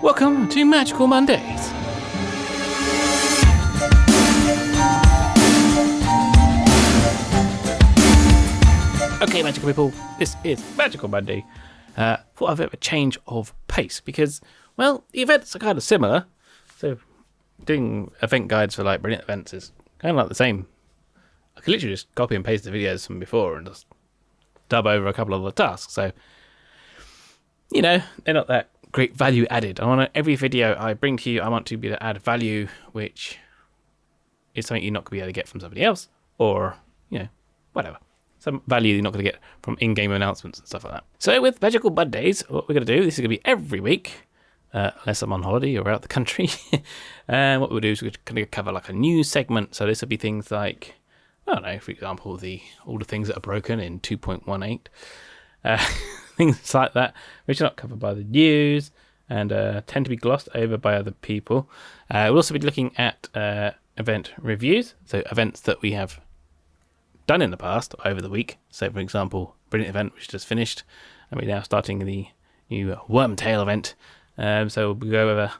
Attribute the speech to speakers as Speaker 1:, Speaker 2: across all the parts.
Speaker 1: Welcome to Magical Mondays. Okay, magical people, this is Magical Monday. Thought I'd have a bit of a change of pace because, well, the events are kind of similar. So, doing event guides for like brilliant events is kind of like the same. I could literally just copy and paste the videos from before and just dub over a couple of the tasks. So, you know, they're not that great value added. Every video I bring to you, I want to be able to add value, which is something you're not going to be able to get from somebody else, or, you know, whatever. Some value you're not going to get from in-game announcements and stuff like that. So with Magical Mondays, what we're going to do, this is going to be every week, unless I'm on holiday or out the country. And what we'll do is we're going to cover like a news segment. So this will be things like, I don't know, for example, all the things that are broken in 2.18. Things like that, which are not covered by the news and tend to be glossed over by other people. We'll also be looking at event reviews, so events that we have done in the past over the week. So, for example, brilliant event which just finished, and we're now starting the new Wormtail event. So we'll go over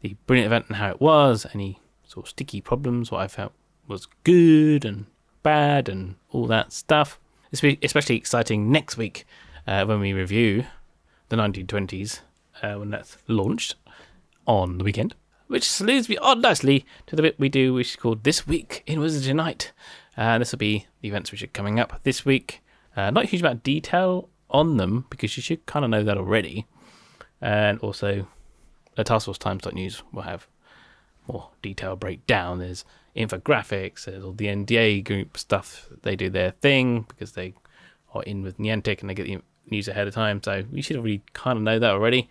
Speaker 1: the brilliant event and how it was, any sort of sticky problems, what I felt was good and bad, and all that stuff. This will be especially exciting next week when we review the 1920s when that's launched on the weekend, which leads me on nicely to the bit we do, which is called This Week in Wizards Unite. This will be the events which are coming up this week. Not a huge amount of detail on them because you should kind of know that already. And also, the Taskforce Times.news will have more detailed breakdown. There's infographics, there's all the NDA group stuff. They do their thing because they are in with Niantic and they get the news ahead of time. So you should already kind of know that already.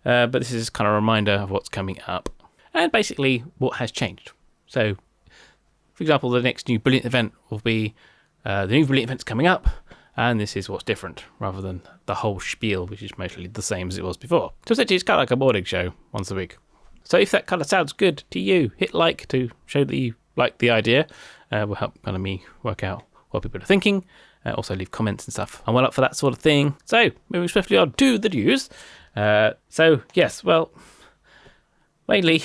Speaker 1: But this is kind of a reminder of what's coming up and basically what has changed. So, for example, the next new Brilliant event will be the new Brilliant event's coming up, and this is what's different, rather than the whole spiel, which is mostly the same as it was before. So essentially, it's kind of like a morning show once a week. So if that kind of sounds good to you, hit like to show that you like the idea. Will help kind of me work out what people are thinking. Also leave comments and stuff. I'm well up for that sort of thing. So moving swiftly on to the news. So yes, well, mainly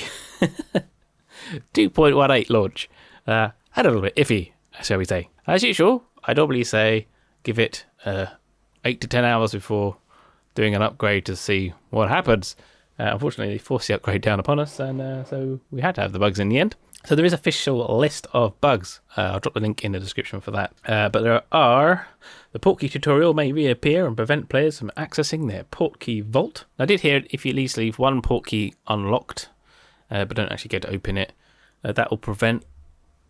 Speaker 1: 2.18 launch. A little bit iffy, shall we say. As usual, I normally say give it 8 to 10 hours before doing an upgrade to see what happens. Unfortunately, they forced the upgrade down upon us, and so we had to have the bugs in the end. So there is an official list of bugs. I'll drop the link in the description for that. But there are... The portkey tutorial may reappear and prevent players from accessing their portkey vault. I did hear if you at least leave one portkey unlocked, but don't actually get to open it, that will prevent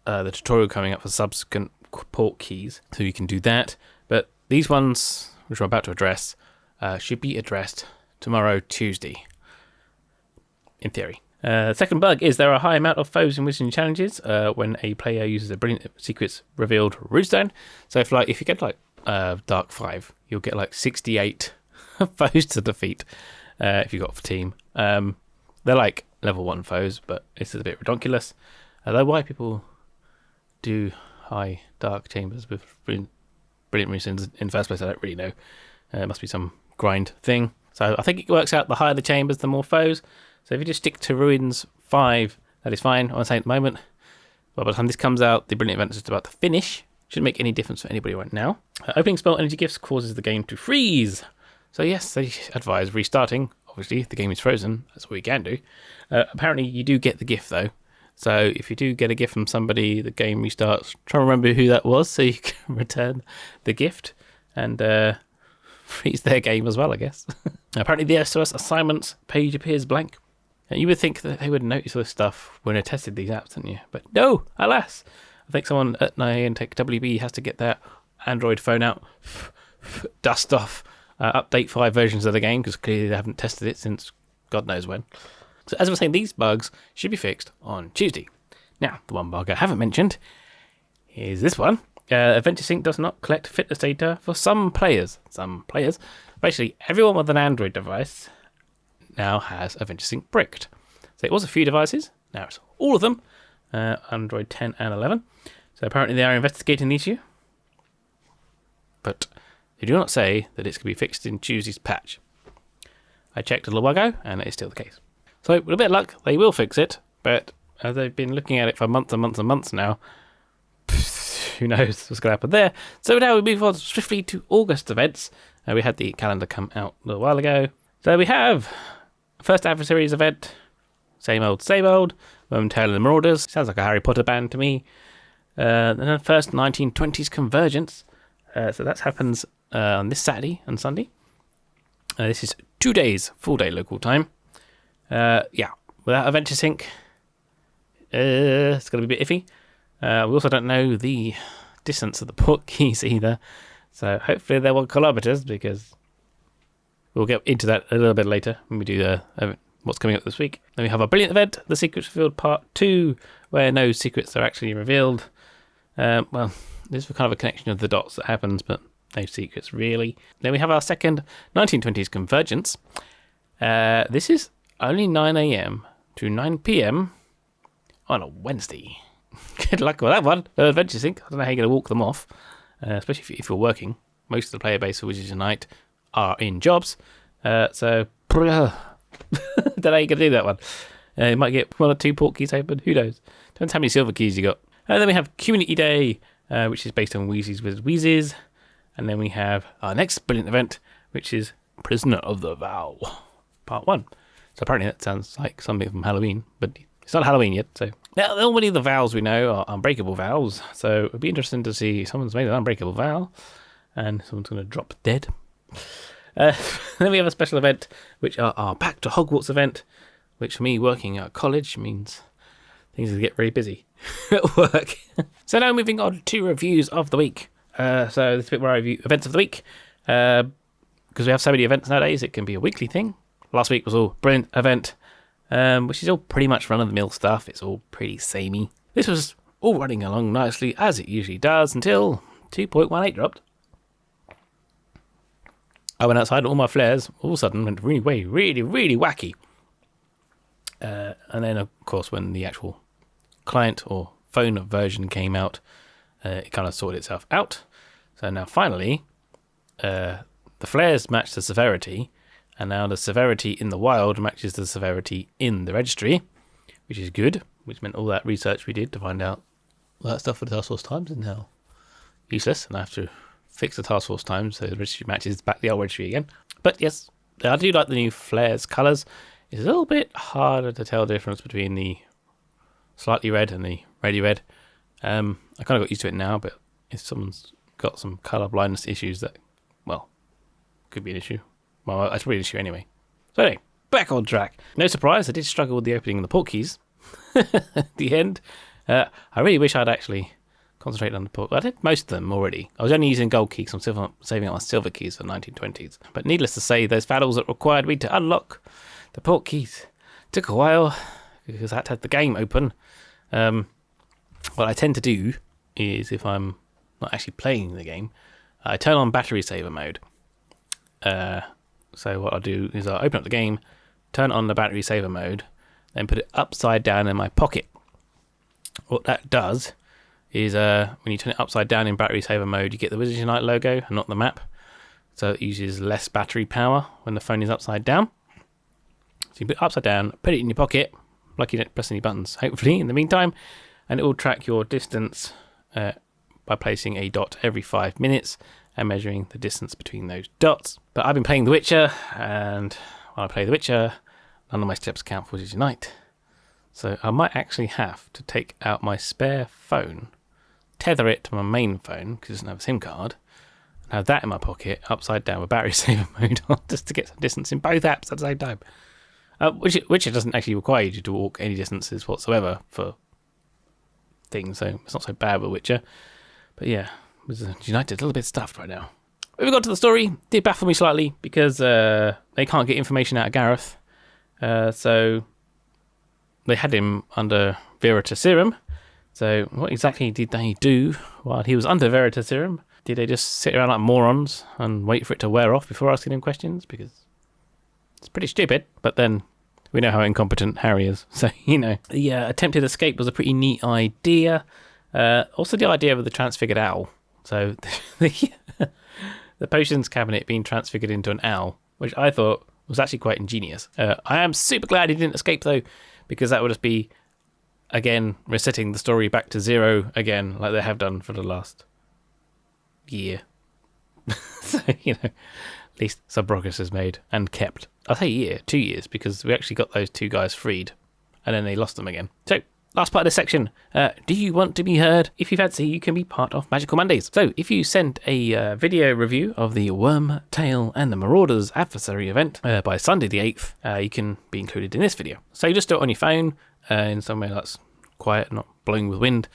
Speaker 1: the tutorial coming up for subsequent portkeys. So you can do that. But these ones, which I'm about to address, should be addressed tomorrow, Tuesday, in theory. Second bug is there are a high amount of foes in Wizarding challenges when a player uses a Brilliant Secrets Revealed Rootstone. So if you get like Dark 5, you'll get like 68 foes to defeat if you got for team. They're like level 1 foes, but it's a bit ridiculous. Although why people do high dark chambers with brilliant runes in the first place, I don't really know. It must be some grind thing. So I think it works out the higher the chambers, the more foes. So if you just stick to Ruins 5, that is fine. I want to say at the moment, well, by the time this comes out, the Brilliant event is just about to finish. Shouldn't make any difference for anybody right now. Opening spell energy gifts causes the game to freeze. So yes, they advise restarting. Obviously, if the game is frozen, that's what you can do. Apparently, you do get the gift though. So if you do get a gift from somebody, the game restarts. Try to remember who that was so you can return the gift and freeze their game as well, I guess. Apparently, the SOS assignments page appears blank. You would think that they would notice all this stuff when they tested these apps, didn't you? But no, alas. I think someone at Niantic WB has to get their Android phone out, dust off, update 5 versions of the game, because clearly they haven't tested it since God knows when. So as I was saying, these bugs should be fixed on Tuesday. Now, the one bug I haven't mentioned is this one. Adventure Sync does not collect fitness data for some players. Basically, everyone with an Android device now has Adventure Sync bricked. So it was a few devices, now it's all of them, Android 10 and 11. So apparently they are investigating the issue, but they do not say that it's going to be fixed in Tuesday's patch. I checked a little while ago, and it is still the case. So with a bit of luck, they will fix it. But as they've been looking at it for months and months and months now, who knows what's going to happen there. So now we move on swiftly to August events. We had the calendar come out a little while ago. So we have first adversaries event, same old, Tail and the Marauders. Sounds like a Harry Potter band to me. And then first 1920s Convergence. So that happens on this Saturday and Sunday. This is 2 days, full day local time. Without Adventure Sync, it's going to be a bit iffy. We also don't know the distance of the port keys either. So hopefully they're 1 kilometers, because we'll get into that a little bit later when we do what's coming up this week. Then we have a brilliant event, The Secrets Revealed Part 2, where no secrets are actually revealed. This is kind of a connection of the dots that happens, but no secrets really. Then we have our second 1920s Convergence. This is only 9 a.m. to 9 p.m. on a Wednesday. Good luck with that one. Adventure Sync. I don't know how you're going to walk them off, especially if you're working. Most of the player base for Wizards Unite are in jobs. So, don't know how you're going to do that one. You might get 1 or 2 port keys open. Who knows? Depends how many silver keys you got. And then we have Community Day, which is based on Wheezy's with Wheezes. And then we have our next brilliant event, which is Prisoner of the Vow, Part 1. So apparently that sounds like something from Halloween, but it's not Halloween yet. So now, normally the vows we know are unbreakable vows. So it'd be interesting to see someone's made an unbreakable vow and someone's going to drop dead. Then we have a special event, which are our Back to Hogwarts event, which for me, working at college, means things will get very busy at work. So now moving on to reviews of the week. So this is a bit where I review events of the week. Because we have so many events nowadays, it can be a weekly thing. Last week was all brilliant event, which is all pretty much run-of-the-mill stuff. It's all pretty samey. This was all running along nicely, as it usually does, until 2.18 dropped. I went outside and all my flares all of a sudden went really wacky. And then, of course, when the actual client or phone version came out, it kind of sorted itself out. So now finally, the flares match the severity, and now the severity in the wild matches the severity in the registry, which is good, which meant all that research we did to find out all that stuff for the Taskforce times is now useless, and I have to fix the Taskforce times so the registry matches back the old registry again. But yes, I do like the new flares colours. It's a little bit harder to tell the difference between the slightly red and the ready red. I kind of got used to it now, but if someone's got some colour blindness issues, that, well, could be an issue. Well, that's probably an issue anyway. So anyway, back on track. No surprise, I did struggle with the opening of the port keys at the end. I really wish I'd actually concentrated on the port. I did most of them already. I was only using gold keys, so I'm saving up my silver keys for 1920s. But needless to say, those battles that required me to unlock the port keys took a while, because I had to have the game open. What I tend to do is, if I'm not actually playing the game, I turn on battery saver mode. So what I'll do is I'll open up the game, turn on the battery saver mode, then put it upside down in my pocket. What that does is when you turn it upside down in battery saver mode, you get the Wizards Unite logo and not the map. So it uses less battery power when the phone is upside down. So you put it upside down, put it in your pocket, like you don't press any buttons, hopefully, in the meantime, and it will track your distance by placing a dot every 5 minutes and measuring the distance between those dots. But I've been playing The Witcher, and while I play The Witcher, none of my steps count for Wizards Unite. So I might actually have to take out my spare phone, tether it to my main phone, because it doesn't have a SIM card, and have that in my pocket, upside down with battery saver mode on, just to get some distance in both apps at the same time. Which it doesn't actually require you to walk any distances whatsoever for things, so it's not so bad with Witcher. But yeah, Wizards United a little bit stuffed right now. Moving on to the story, did baffle me slightly because they can't get information out of Gareth. So they had him under Veritaserum. So what exactly did they do while he was under Veritaserum? Did they just sit around like morons and wait for it to wear off before asking him questions? Because it's pretty stupid, but then we know how incompetent Harry is. So, the attempted escape was a pretty neat idea. Also the idea of the transfigured owl. So the potions cabinet being transfigured into an owl, which I thought was actually quite ingenious. I am super glad he didn't escape though, because that would just be, again, resetting the story back to 0 again, like they have done for the last year. So, at least some progress is made and kept. I'll say year, 2 years, because we actually got those 2 guys freed, and then they lost them again. So, last part of this section, do you want to be heard? If you fancy, you can be part of Magical Mondays. So, if you send a video review of the Worm, Tail, and the Marauders Adversary event by Sunday the 8th, you can be included in this video. So, you just do it on your phone, in somewhere that's quiet, not blowing with wind.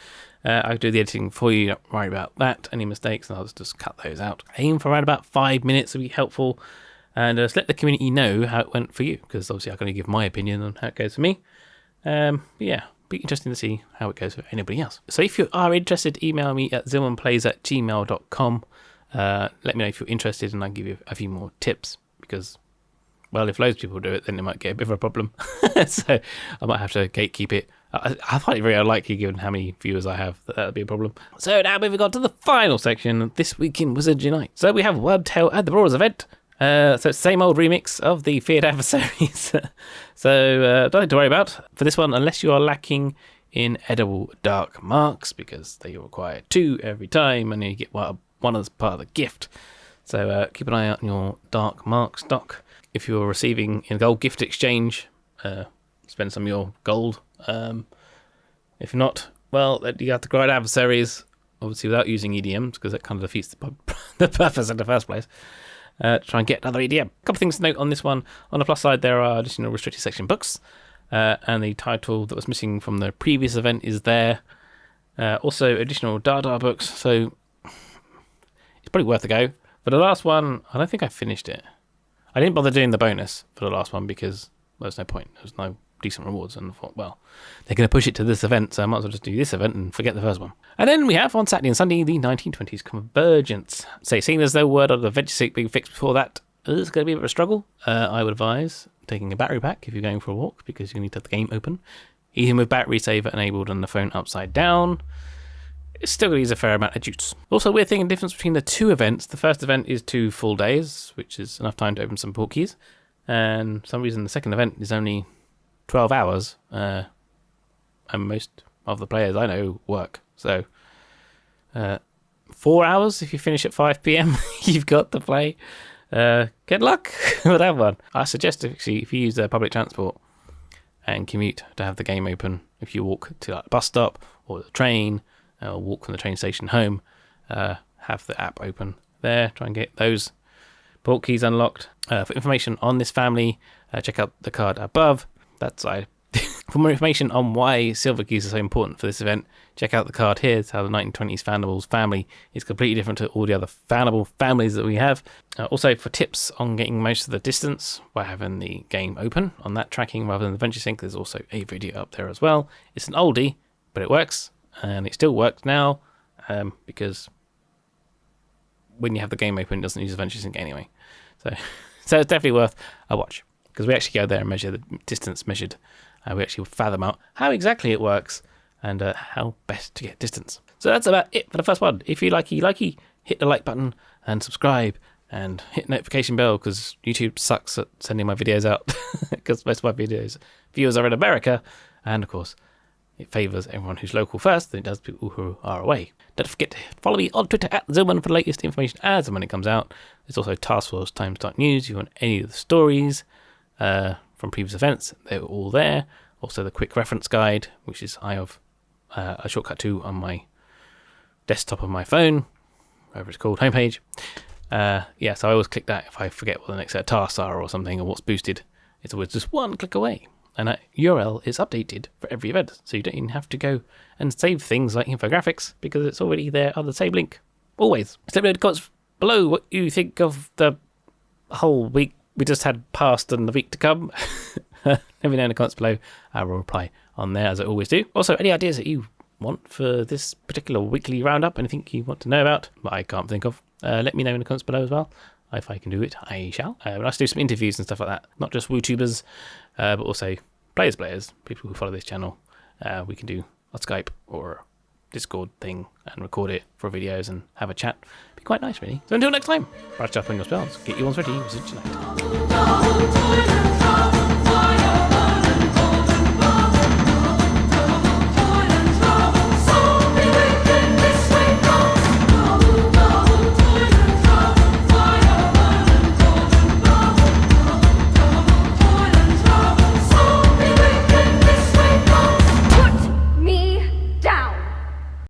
Speaker 1: I'll do the editing for you, don't worry about that. Any mistakes, and I'll just cut those out. Aim for around about 5 minutes would be helpful. And just let the community know how it went for you, because obviously I'm going to give my opinion on how it goes for me. Yeah, be interesting to see how it goes for anybody else. So if you are interested, email me at zealmanplays@gmail.com. Let me know if you're interested, and I'll give you a few more tips, because, well, if loads of people do it, then it might get a bit of a problem. So I might have to gatekeep it. I find it very unlikely, given how many viewers I have, that would be a problem. So now moving on to the final section, This Week in Wizard Unite. So we have Worm, Tail, and the Marauders event. So it's the same old remix of the Feared Adversaries. So nothing to worry about for this one, unless you are lacking in edible dark marks, because they require 2 every time, and you get one as part of the gift. So keep an eye out on your dark mark stock. If you're receiving in gold gift exchange, spend some of your gold. If not, well, then you have to grind adversaries, obviously without using EDMs, because that kind of defeats the purpose in the first place. Try and get another EDM. A couple of things to note on this one. On the plus side, there are additional restricted section books, and the title that was missing from the previous event is there. Also, additional Dada books, so it's probably worth a go. For the last one, I don't think I finished it. I didn't bother doing the bonus for the last one because there's no point. There was no decent rewards, and I thought, well, they're going to push it to this event, so I might as well just do this event and forget the first one. And then we have on Saturday and Sunday the 1920s Convergence. So seeing as though word on the Adventure Seek being fixed before that is going to be a bit of a struggle, I would advise taking a battery pack if you're going for a walk, because you need to have the game open. Even with battery saver enabled and the phone upside down, it's still going to use a fair amount of juice. Also, weird thing, the difference between the 2 events. The first event is 2 full days, which is enough time to open some portkeys. And for some reason, the second event is only 12 hours, and most of the players I know work. So 4 hours if you finish at 5 p.m. you've got to play. Good luck with that one. I suggest, actually, if you use public transport and commute, to have the game open. If you walk to like, the bus stop or the train, or walk from the train station home, have the app open there. Try and get those port keys unlocked. For information on this family, check out the card above. That's For more information on why silver keys are so important for this event, check out the card here. It's how the 1920s Fandables family is completely different to all the other Fandable families that we have. Also, for tips on getting most of the distance by having the game open on that tracking rather than the Adventure Sync, there's also a video up there as well. It's an oldie, but it works, and it still works now, because when you have the game open, it doesn't use Adventure Sync anyway. So it's definitely worth a watch, because we actually go there and measure the distance measured. We actually fathom out how exactly it works and how best to get distance. So that's about it for the first one. If you likey, hit the like button and subscribe and hit the notification bell, because YouTube sucks at sending my videos out, because most of my viewers are in America, and of course it favours everyone who's local first than it does people who are away. Don't forget to follow me on Twitter at Zealman for the latest information as and when it comes out. There's also Taskforce Timestart News. If you want any of the stories from previous events, they're all there. Also the quick reference guide, which is I have a shortcut to on my desktop on my phone, whatever it's called, homepage. So I always click that if I forget what the next set of tasks are or something, or what's boosted. It's always just one click away. And that URL is updated for every event, so you don't even have to go and save things like infographics, because it's already there on the same link. Always. So let me know in the comments below what you think of the whole week we just had passed and the week to come. Let me know in the comments below. I will reply on there, as I always do. Also, any ideas that you want for this particular weekly roundup, anything you want to know about but I can't think of, let me know in the comments below as well. If I can do it, I shall. We'll also do some interviews and stuff like that. Not just WooTubers, but also players, people who follow this channel. We can do a Skype or Discord thing and record it for videos and have a chat, Be quite nice, really. So until next time, brush up on your spells, get your ones ready, visit tonight.